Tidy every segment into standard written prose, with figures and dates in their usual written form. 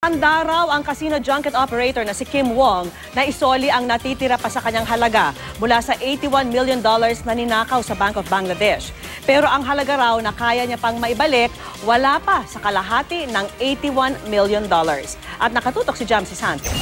Handa raw ang casino junket operator na si Kim Wong na isoli ang natitira pa sa kanyang halaga mula sa $81 million na ninakaw sa Bank of Bangladesh. Pero ang halaga raw na kaya niya pang maibalik, wala pa sa kalahati ng $81 million. At nakatutok si Jamsi Santos.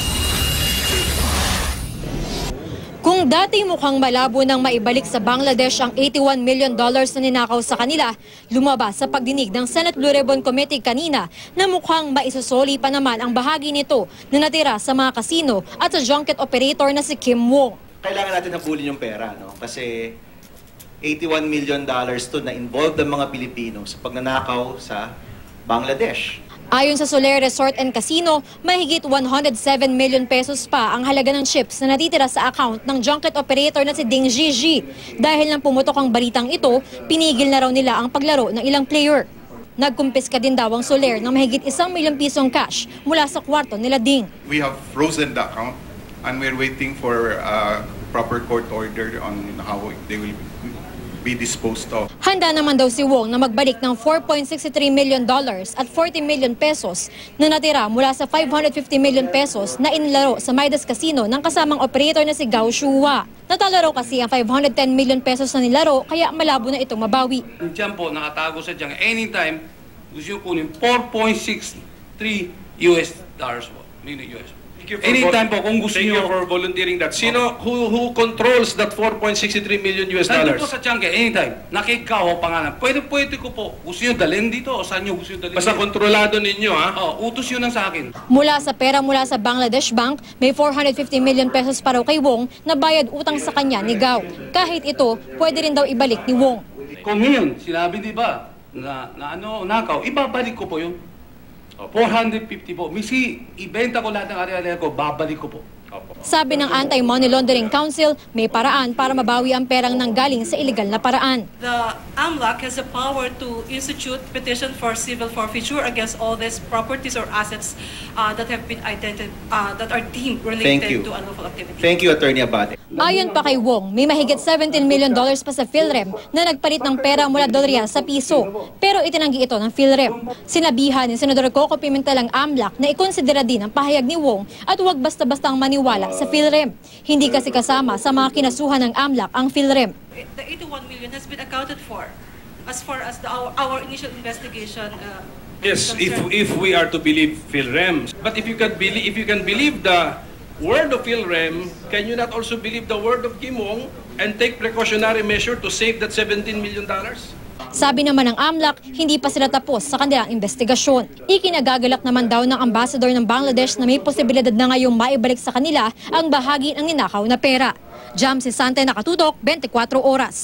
Kung dati mukhang malabo nang maibalik sa Bangladesh ang $81 million na ninakaw sa kanila, lumabas sa pagdinig ng Senate Blue Ribbon Committee kanina na mukhang maisusoli pa naman ang bahagi nito na natira sa mga kasino at sa junket operator na si Kim Wong. Kailangan natin habulin yung pera, no? Kasi $81 million to na involved ang mga Pilipino sa pagnanakaw sa Bangladesh. Ayon sa Soler Resort and Casino, mahigit 107 million pesos pa ang halaga ng chips na natitira sa account ng junket operator na si Ding Gigi. Dahil nang pumutok ang balitang ito, pinigil na raw nila ang paglaro ng ilang player. Nagkumpiska din daw ang Soler ng mahigit 1 milyong pisong cash mula sa kwarto nila Ding. We have frozen the account and we're waiting for a proper court order on how they will be disposed of. Handa naman daw si Wong na magbalik ng $4.63 million at 40 million pesos na natira mula sa 550 million pesos na inilaro sa Midas Casino ng kasamang operator na si Gao Shua. Natalo raw kasi ang 510 million pesos na nilaro kaya malabo na itong mabawi. Diyan po nakatago sa dyan. Anytime gusto nyo kunin $4.63 po. Million US. Anytime po kung gusto Thank you nyo. for volunteering that. Sino, who controls that $4.63 million US Nandun dollars? po sa Tiangge, anytime. Nakikaw pangalan. Pwede ko po. Gusto nyo dalhin dito o saan nyo gusto nyo dalhin? Basta kontrolado ninyo, ha? Utos yun ang sa akin. Mula sa pera mula sa Bangladesh Bank, may 450 million pesos pa raw kay Wong na bayad utang sa kanya ni Gao. Kahit ito, pwede rin daw ibalik ni Wong. Kung yun, sinabi di ba na nakaw, ibabalik ko po yun. 450 po. Misi, ibenta ko lahat ng ari-ari ko, babalik ko po. Sabi ng Anti-Money Laundering Council, may paraan para mabawi ang perang nanggaling sa iligal na paraan. The AMLAC has the power to institute petition for civil forfeiture against all these properties or assets that have been identified, that are deemed related to unlawful activity. Thank you, Attorney Abate. Ayon pa kay Wong, may mahigit $17 million pa sa PhilRem na nagpalit ng pera mula dolyar sa piso. Pero itinanggi ito ng PhilRem. Sinabihan ni Senador Coco Pimentel ang AMLAC na ikonsidera din ang pahayag ni Wong at huwag basta-bastang maniwala sa PhilRem. Hindi kasi kasama sa mga kinasuhan ng AMLAC ang PhilRem. The 81 million has been accounted for as far as our initial investigation. Yes, if we are to believe PhilRem. But if you can believe the word of PhilRem, can you not also believe the word of Kim Wong and take precautionary measure to save that $17 million? Sabi naman ng AMLAC, hindi pa sila tapos sa kanilang investigasyon. Ikinagagalak naman daw ng ambassador ng Bangladesh na may posibilidad na ngayong maibalik sa kanila ang bahagi ng ninakaw na pera. Jamsi Sante, nakatutok, 24 oras.